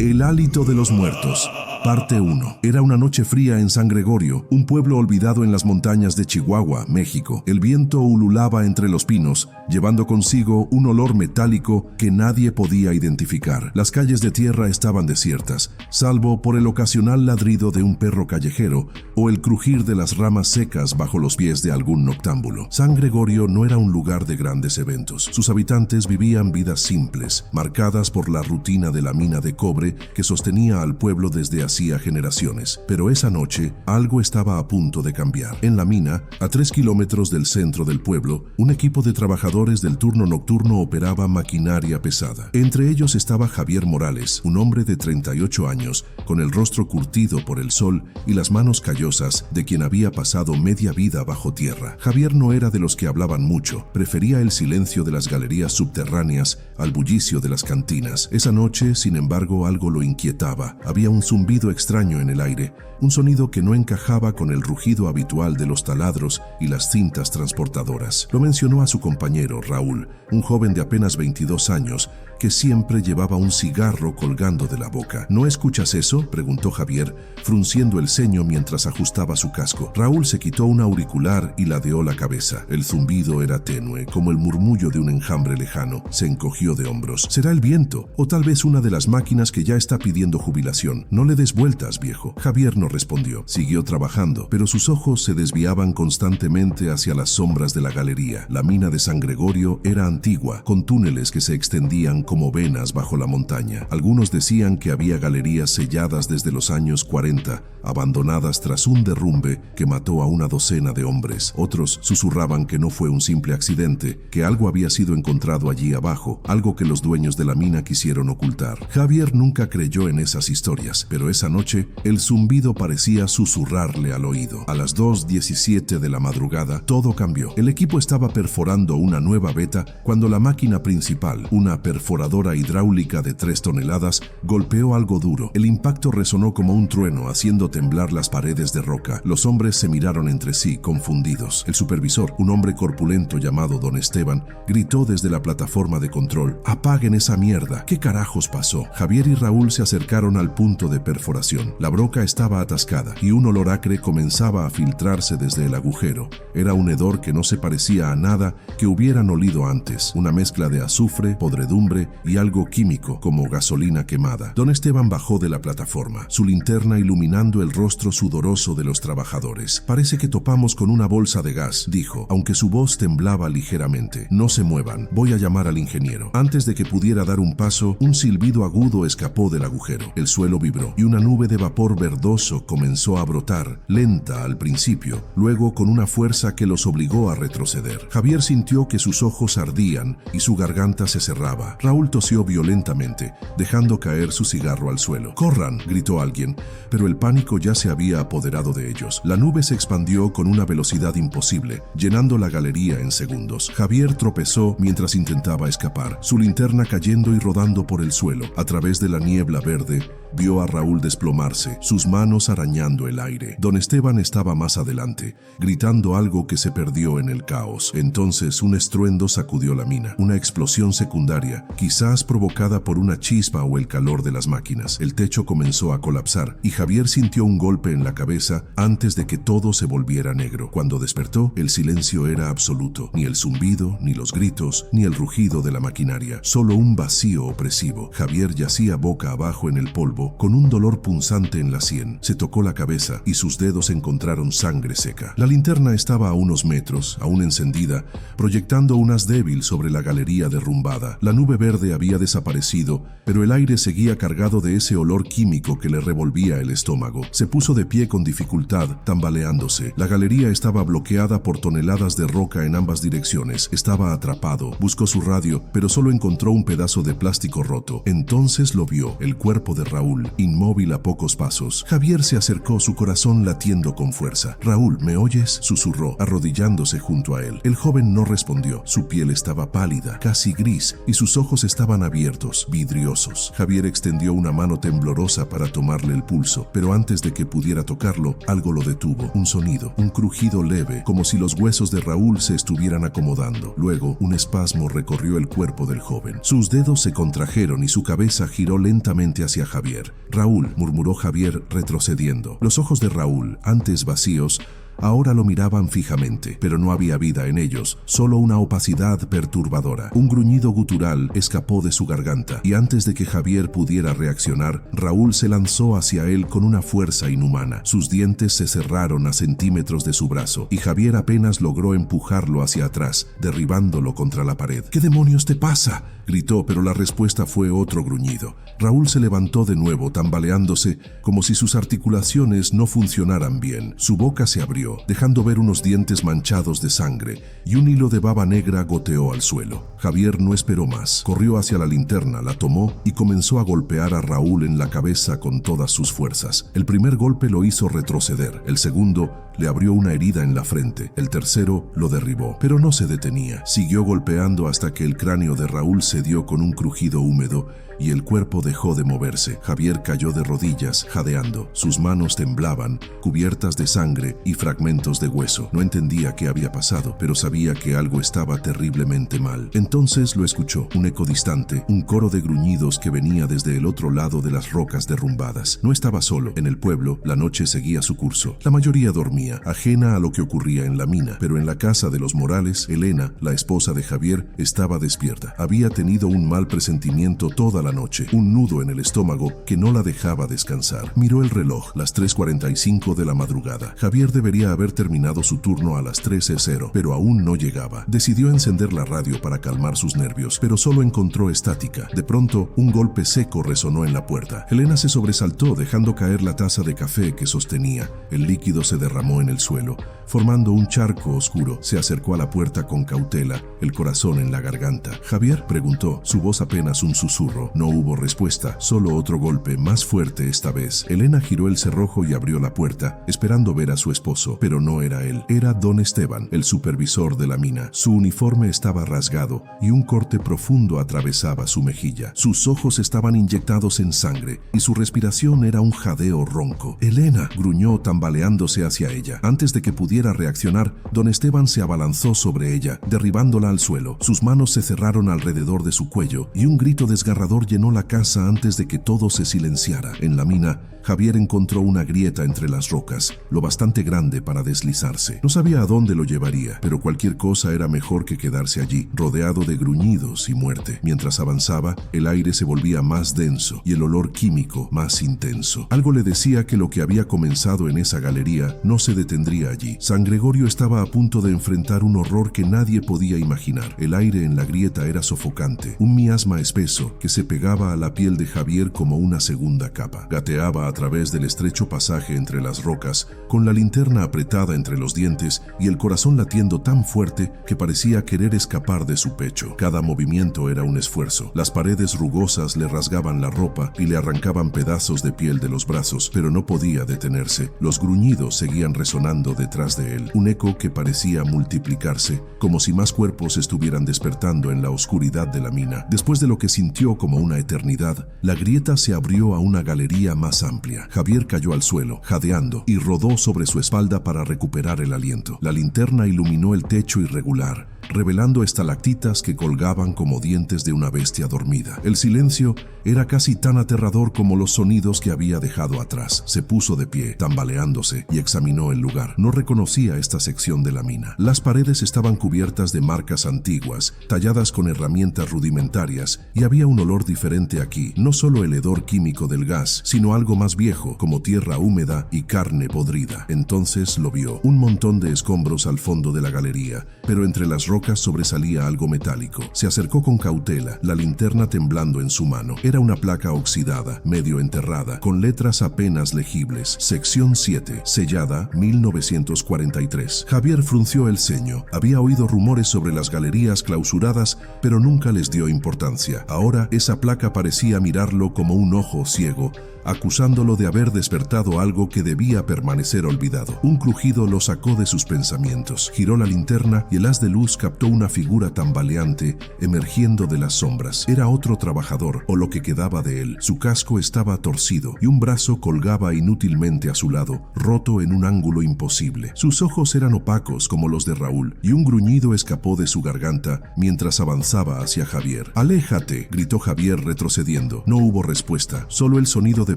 El hálito de los muertos. Parte 1. Era una noche fría en San Gregorio, un pueblo olvidado en las montañas de Chihuahua, México. El viento ululaba entre los pinos, llevando consigo un olor metálico que nadie podía identificar. Las calles de tierra estaban desiertas, salvo por el ocasional ladrido de un perro callejero o el crujir de las ramas secas bajo los pies de algún noctámbulo. San Gregorio no era un lugar de grandes eventos. Sus habitantes vivían vidas simples, marcadas por la rutina de la mina de cobre que sostenía al pueblo desde hacía generaciones. Pero esa noche, algo estaba a punto de cambiar. En la mina, a 3 kilómetros del centro del pueblo, un equipo de trabajadores del turno nocturno operaba maquinaria pesada. Entre ellos estaba Javier Morales, un hombre de 38 años, con el rostro curtido por el sol y las manos callosas de quien había pasado media vida bajo tierra. Javier no era de los que hablaban mucho, prefería el silencio de las galerías subterráneas al bullicio de las cantinas. Esa noche, sin embargo, algo lo inquietaba. Había un zumbido extraño en el aire, un sonido que no encajaba con el rugido habitual de los taladros y las cintas transportadoras. Lo mencionó a su compañero, Raúl, un joven de apenas 22 años, que siempre llevaba un cigarro colgando de la boca. ¿No escuchas eso?, preguntó Javier, frunciendo el ceño mientras ajustaba su casco. Raúl se quitó un auricular y ladeó la cabeza. El zumbido era tenue, como el murmullo de un enjambre lejano. Se encogió de hombros. ¿Será el viento? O tal vez una de las máquinas que ya está pidiendo jubilación. No le des vueltas, viejo. Javier no respondió. Siguió trabajando, pero sus ojos se desviaban constantemente hacia las sombras de la galería. La mina de San Gregorio era antigua, con túneles que se extendían como venas bajo la montaña. Algunos decían que había galerías selladas desde los años 40, abandonadas tras un derrumbe que mató a una docena de hombres. Otros susurraban que no fue un simple accidente, que algo había sido encontrado allí abajo, algo que los dueños de la mina quisieron ocultar. Javier nunca creyó en esas historias, pero esa noche el zumbido parecía susurrarle al oído. A las 2:17 de la madrugada, todo cambió. El equipo estaba perforando una nueva veta cuando la máquina principal, una perforadora hidráulica de 3 toneladas, golpeó algo duro. El impacto resonó como un trueno, haciendo temblar las paredes de roca. Los hombres se miraron entre sí, confundidos. El supervisor, un hombre corpulento llamado Don Esteban, gritó desde la plataforma de control: «¡Apaguen esa mierda! ¿Qué carajos pasó?». Javier y Raúl se acercaron al punto de perforación. La broca estaba atascada y un olor acre comenzaba a filtrarse desde el agujero. Era un hedor que no se parecía a nada que hubieran olido antes. Una mezcla de azufre, podredumbre y algo químico, como gasolina quemada. Don Esteban bajó de la plataforma, su linterna iluminando el rostro sudoroso de los trabajadores. «Parece que topamos con una bolsa de gas», dijo, aunque su voz temblaba ligeramente. «No se muevan, voy a llamar al ingeniero». Antes de que pudiera dar un paso, un silbido agudo escapó del agujero. El suelo vibró y una nube de vapor verdoso comenzó a brotar, lenta al principio, luego con una fuerza que los obligó a retroceder. Javier sintió que sus ojos ardían y su garganta se cerraba. Raúl tosió violentamente, dejando caer su cigarro al suelo. «¡Corran!», gritó alguien, pero el pánico ya se había apoderado de ellos. La nube se expandió con una velocidad imposible, llenando la galería en segundos. Javier tropezó mientras intentaba escapar, su linterna cayendo y rodando por el suelo. A través de la niebla verde, vio a Raúl desplomarse, sus manos arañando el aire. Don Esteban estaba más adelante, gritando algo que se perdió en el caos. Entonces un estruendo sacudió la mina, una explosión secundaria, quizás provocada por una chispa o el calor de las máquinas. El techo comenzó a colapsar y Javier sintió un golpe en la cabeza antes de que todo se volviera negro. Cuando despertó, el silencio era absoluto. Ni el zumbido, ni los gritos, ni el rugido de la maquinaria. Solo un vacío opresivo. Javier yacía boca abajo en el polvo, con un dolor punzante en la sien. Se tocó la cabeza y sus dedos encontraron sangre seca. La linterna estaba a unos metros, aún encendida, proyectando un haz débil sobre la galería derrumbada. La nube verde había desaparecido, pero el aire seguía cargado de ese olor químico que le revolvía el estómago. Se puso de pie con dificultad, tambaleándose. La galería estaba bloqueada por toneladas de roca en ambas direcciones. Estaba atrapado. Buscó su radio, pero solo encontró un pedazo de plástico roto. Entonces lo vio, el cuerpo de Raúl, inmóvil móvil a pocos pasos. Javier se acercó, su corazón latiendo con fuerza. «Raúl, ¿me oyes?», susurró, arrodillándose junto a él. El joven no respondió. Su piel estaba pálida, casi gris, y sus ojos estaban abiertos, vidriosos. Javier extendió una mano temblorosa para tomarle el pulso, pero antes de que pudiera tocarlo, algo lo detuvo. Un sonido, un crujido leve, como si los huesos de Raúl se estuvieran acomodando. Luego, un espasmo recorrió el cuerpo del joven. Sus dedos se contrajeron y su cabeza giró lentamente hacia Javier. «Raúl», murmuró Javier retrocediendo. Los ojos de Raúl, antes vacíos, ahora lo miraban fijamente, pero no había vida en ellos, solo una opacidad perturbadora. Un gruñido gutural escapó de su garganta, y antes de que Javier pudiera reaccionar, Raúl se lanzó hacia él con una fuerza inhumana. Sus dientes se cerraron a centímetros de su brazo, y Javier apenas logró empujarlo hacia atrás, derribándolo contra la pared. «¿Qué demonios te pasa?», gritó, pero la respuesta fue otro gruñido. Raúl se levantó de nuevo, tambaleándose, como si sus articulaciones no funcionaran bien. Su boca se abrió, dejando ver unos dientes manchados de sangre, y un hilo de baba negra goteó al suelo. Javier no esperó más. Corrió hacia la linterna, la tomó y comenzó a golpear a Raúl en la cabeza con todas sus fuerzas. El primer golpe lo hizo retroceder, el segundo le abrió una herida en la frente, el tercero lo derribó, pero no se detenía. Siguió golpeando hasta que el cráneo de Raúl cedió con un crujido húmedo y el cuerpo dejó de moverse. Javier cayó de rodillas, jadeando. Sus manos temblaban, cubiertas de sangre y fragmentos de hueso. No entendía qué había pasado, pero sabía que algo estaba terriblemente mal. Entonces lo escuchó, un eco distante, un coro de gruñidos que venía desde el otro lado de las rocas derrumbadas. No estaba solo. En el pueblo, la noche seguía su curso. La mayoría dormía, ajena a lo que ocurría en la mina, pero en la casa de los Morales, Elena, la esposa de Javier, estaba despierta. Había tenido un mal presentimiento toda la noche, un nudo en el estómago que no la dejaba descansar. Miró el reloj, las 3:45 de la madrugada. Javier debería haber terminado su turno a las 13:00, pero aún no llegaba. Decidió encender la radio para calmar sus nervios, pero solo encontró estática. De pronto, un golpe seco resonó en la puerta. Elena se sobresaltó, dejando caer la taza de café que sostenía. El líquido se derramó en el suelo, formando un charco oscuro. Se acercó a la puerta con cautela, el corazón en la garganta. «¿Javier?», preguntó, su voz apenas un susurro. No hubo respuesta, solo otro golpe, más fuerte esta vez. Elena giró el cerrojo y abrió la puerta, esperando ver a su esposo, pero no era él. Era don Esteban, el supervisor de la mina. Su uniforme estaba rasgado y un corte profundo atravesaba su mejilla. Sus ojos estaban inyectados en sangre y su respiración era un jadeo ronco. «Elena», gruñó tambaleándose hacia ella. Antes de que pudiera reaccionar, don Esteban se abalanzó sobre ella, derribándola al suelo. Sus manos se cerraron alrededor de su cuello y un grito desgarrador llenó la casa antes de que todo se silenciara. En la mina, Javier encontró una grieta entre las rocas, lo bastante grande para deslizarse. No sabía a dónde lo llevaría, pero cualquier cosa era mejor que quedarse allí, rodeado de gruñidos y muerte. Mientras avanzaba, el aire se volvía más denso y el olor químico más intenso. Algo le decía que lo que había comenzado en esa galería no se detendría allí. San Gregorio estaba a punto de enfrentar un horror que nadie podía imaginar. El aire en la grieta era sofocante, un miasma espeso que se pegaba a la piel de Javier como una segunda capa. Gateaba a través del estrecho pasaje entre las rocas, con la linterna apretada entre los dientes y el corazón latiendo tan fuerte que parecía querer escapar de su pecho. Cada movimiento era un esfuerzo. Las paredes rugosas le rasgaban la ropa y le arrancaban pedazos de piel de los brazos, pero no podía detenerse. Los gruñidos seguían resonando detrás de él, un eco que parecía multiplicarse, como si más cuerpos estuvieran despertando en la oscuridad de la mina. Después de lo que sintió como una eternidad, la grieta se abrió a una galería más amplia. Javier cayó al suelo, jadeando, y rodó sobre su espalda para recuperar el aliento. La linterna iluminó el techo irregular, revelando estalactitas que colgaban como dientes de una bestia dormida. El silencio era casi tan aterrador como los sonidos que había dejado atrás. Se puso de pie, tambaleándose, y examinó el lugar. No reconocía esta sección de la mina. Las paredes estaban cubiertas de marcas antiguas, talladas con herramientas rudimentarias, y había un olor diferente aquí. No solo el hedor químico del gas, sino algo más viejo, como tierra húmeda y carne podrida. Entonces lo vio. Un montón de escombros al fondo de la galería, pero entre las rocas rocas sobresalía algo metálico. Se acercó con cautela, la linterna temblando en su mano. Era una placa oxidada, medio enterrada, con letras apenas legibles. Sección 7, sellada 1943. Javier frunció el ceño. Había oído rumores sobre las galerías clausuradas, pero nunca les dio importancia. Ahora esa placa parecía mirarlo como un ojo ciego, acusándolo de haber despertado algo que debía permanecer olvidado. Un crujido lo sacó de sus pensamientos. Giró la linterna y el haz de luz captó una figura tambaleante emergiendo de las sombras. Era otro trabajador, o lo que quedaba de él. Su casco estaba torcido y un brazo colgaba inútilmente a su lado, roto en un ángulo imposible. Sus ojos eran opacos como los de Raúl, y un gruñido escapó de su garganta mientras avanzaba hacia Javier. «¡Aléjate!», gritó Javier retrocediendo. No hubo respuesta, solo el sonido de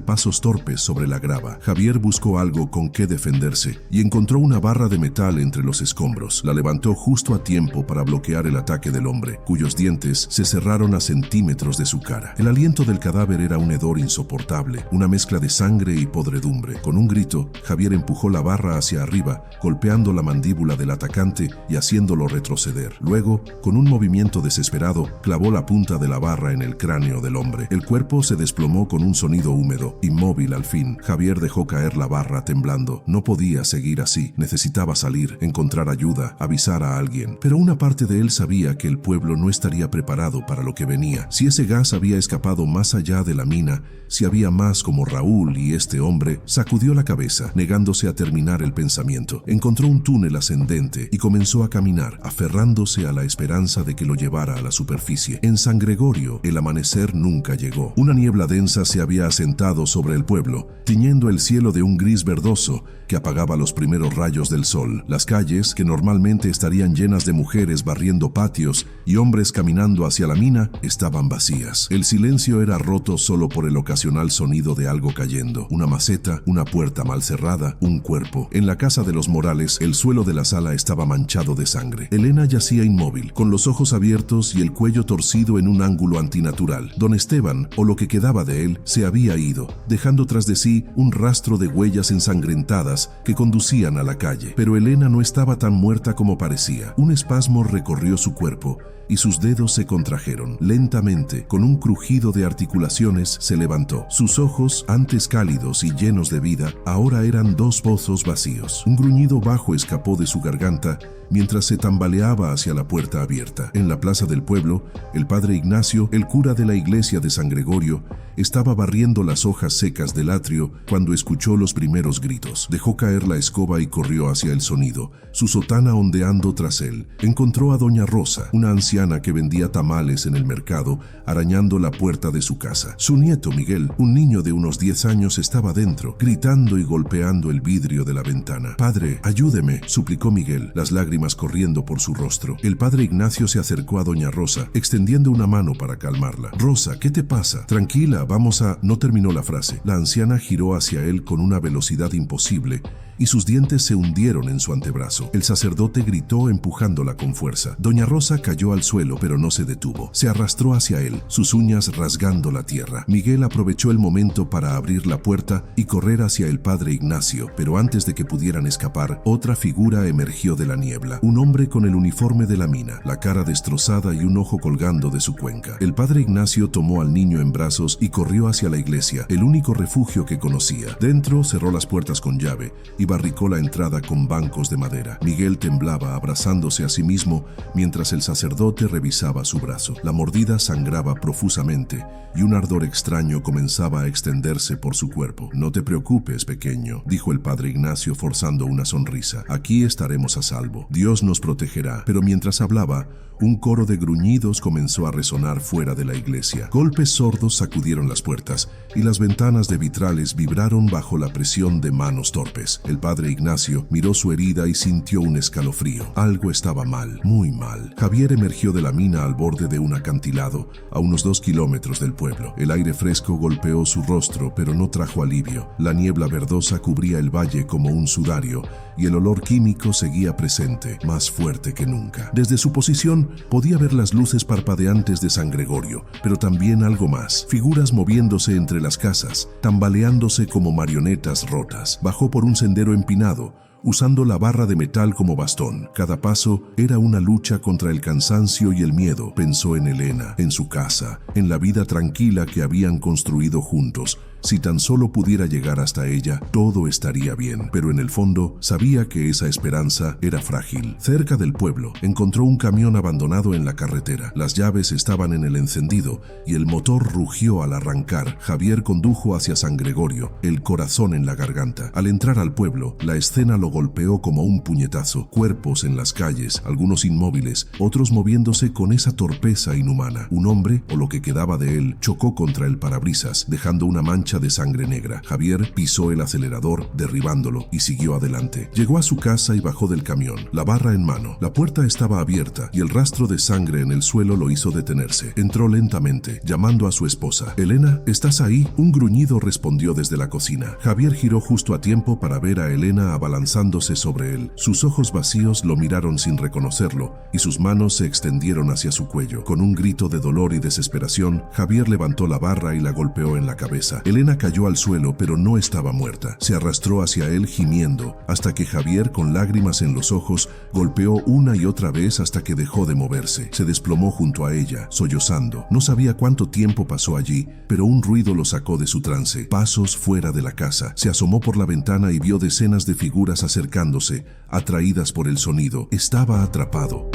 pasos torpes sobre la grava. Javier buscó algo con que defenderse y encontró una barra de metal entre los escombros. La levantó justo a tiempo para bloquear el ataque del hombre, cuyos dientes se cerraron a centímetros de su cara. El aliento del cadáver era un hedor insoportable, una mezcla de sangre y podredumbre. Con un grito, Javier empujó la barra hacia arriba, golpeando la mandíbula del atacante y haciéndolo retroceder. Luego, con un movimiento desesperado, clavó la punta de la barra en el cráneo del hombre. El cuerpo se desplomó con un sonido húmedo. Inmóvil al fin, Javier dejó caer la barra temblando. No podía seguir así. Necesitaba salir, encontrar ayuda, avisar a alguien. Pero una parte de él sabía que el pueblo no estaría preparado para lo que venía. Si ese gas había escapado más allá de la mina, si había más como Raúl y este hombre, sacudió la cabeza, negándose a terminar el pensamiento. Encontró un túnel ascendente y comenzó a caminar, aferrándose a la esperanza de que lo llevara a la superficie. En San Gregorio, el amanecer nunca llegó. Una niebla densa se había asentado sobre el pueblo, tiñendo el cielo de un gris verdoso que apagaba los primeros rayos del sol. Las calles, que normalmente estarían llenas de mujeres barriendo patios y hombres caminando hacia la mina, estaban vacías. El silencio era roto solo por el ocasional sonido de algo cayendo. Una maceta, una puerta mal cerrada, un cuerpo. En la casa de los Morales, el suelo de la sala estaba manchado de sangre. Elena yacía inmóvil, con los ojos abiertos y el cuello torcido en un ángulo antinatural. Don Esteban, o lo que quedaba de él, se había ido, dejando tras de sí un rastro de huellas ensangrentadas que conducían a la calle. Pero Elena no estaba tan muerta como parecía. Un espasmo recorrió su cuerpo y sus dedos se contrajeron. Lentamente, con un crujido de articulaciones, se levantó. Sus ojos, antes cálidos y llenos de vida, ahora eran dos pozos vacíos. Un gruñido bajo escapó de su garganta mientras se tambaleaba hacia la puerta abierta. En la plaza del pueblo, el padre Ignacio, el cura de la iglesia de San Gregorio, estaba barriendo las hojas secas del atrio cuando escuchó los primeros gritos. Dejó caer la escoba y corrió hacia el sonido, su sotana ondeando tras él. Encontró a doña Rosa, una anciana que vendía tamales en el mercado, arañando la puerta de su casa. Su nieto Miguel, un niño de unos 10 años, estaba dentro, gritando y golpeando el vidrio de la ventana. «Padre, ayúdeme», suplicó Miguel, las lágrimas corriendo por su rostro. El padre Ignacio se acercó a doña Rosa, extendiendo una mano para calmarla. «Rosa, ¿qué te pasa? Tranquila, vamos a...». No terminó la frase. La anciana giró hacia él con una velocidad imposible y sus dientes se hundieron en su antebrazo. El sacerdote gritó empujándola con fuerza. Doña Rosa cayó al suelo, pero no se detuvo. Se arrastró hacia él, sus uñas rasgando la tierra. Miguel aprovechó el momento para abrir la puerta y correr hacia el padre Ignacio, pero antes de que pudieran escapar, otra figura emergió de la niebla. Un hombre con el uniforme de la mina, la cara destrozada y un ojo colgando de su cuenca. El padre Ignacio tomó al niño en brazos y corrió hacia la iglesia, el único refugio que conocía. Dentro cerró las puertas con llave y barricó la entrada con bancos de madera. Miguel temblaba, abrazándose a sí mismo mientras el sacerdote revisaba su brazo. La mordida sangraba profusamente y un ardor extraño comenzaba a extenderse por su cuerpo. «No te preocupes, pequeño», dijo el padre Ignacio forzando una sonrisa. «Aquí estaremos a salvo. Dios nos protegerá». Pero mientras hablaba, un coro de gruñidos comenzó a resonar fuera de la iglesia. Golpes sordos sacudieron las puertas y las ventanas de vitrales vibraron bajo la presión de manos torpes. El padre Ignacio miró su herida y sintió un escalofrío. Algo estaba mal, muy mal. Javier emergió de la mina al borde de un acantilado, a unos 2 kilómetros del pueblo. El aire fresco golpeó su rostro, pero no trajo alivio. La niebla verdosa cubría el valle como un sudario y el olor químico seguía presente, más fuerte que nunca. Desde su posición podía ver las luces parpadeantes de San Gregorio, pero también algo más. Figuras moviéndose entre las casas, tambaleándose como marionetas rotas. Bajó por un sendero empinado, usando la barra de metal como bastón. Cada paso era una lucha contra el cansancio y el miedo. Pensó en Elena, en su casa, en la vida tranquila que habían construido juntos. Si tan solo pudiera llegar hasta ella, todo estaría bien. Pero en el fondo, sabía que esa esperanza era frágil. Cerca del pueblo, encontró un camión abandonado en la carretera. Las llaves estaban en el encendido y el motor rugió al arrancar. Javier condujo hacia San Gregorio, el corazón en la garganta. Al entrar al pueblo, la escena lo golpeó como un puñetazo. Cuerpos en las calles, algunos inmóviles, otros moviéndose con esa torpeza inhumana. Un hombre, o lo que quedaba de él, chocó contra el parabrisas, dejando una mancha de sangre negra. Javier pisó el acelerador, derribándolo, y siguió adelante. Llegó a su casa y bajó del camión, la barra en mano. La puerta estaba abierta y el rastro de sangre en el suelo lo hizo detenerse. Entró lentamente, llamando a su esposa. «Elena, ¿estás ahí?». Un gruñido respondió desde la cocina. Javier giró justo a tiempo para ver a Elena abalanzándose sobre él. Sus ojos vacíos lo miraron sin reconocerlo y sus manos se extendieron hacia su cuello. Con un grito de dolor y desesperación, Javier levantó la barra y la golpeó en la cabeza. Elena cayó al suelo, pero no estaba muerta. Se arrastró hacia él gimiendo, hasta que Javier, con lágrimas en los ojos, golpeó una y otra vez hasta que dejó de moverse. Se desplomó junto a ella, sollozando. No sabía cuánto tiempo pasó allí, pero un ruido lo sacó de su trance. Pasos fuera de la casa. Se asomó por la ventana y vio decenas de figuras acercándose, atraídas por el sonido. Estaba atrapado.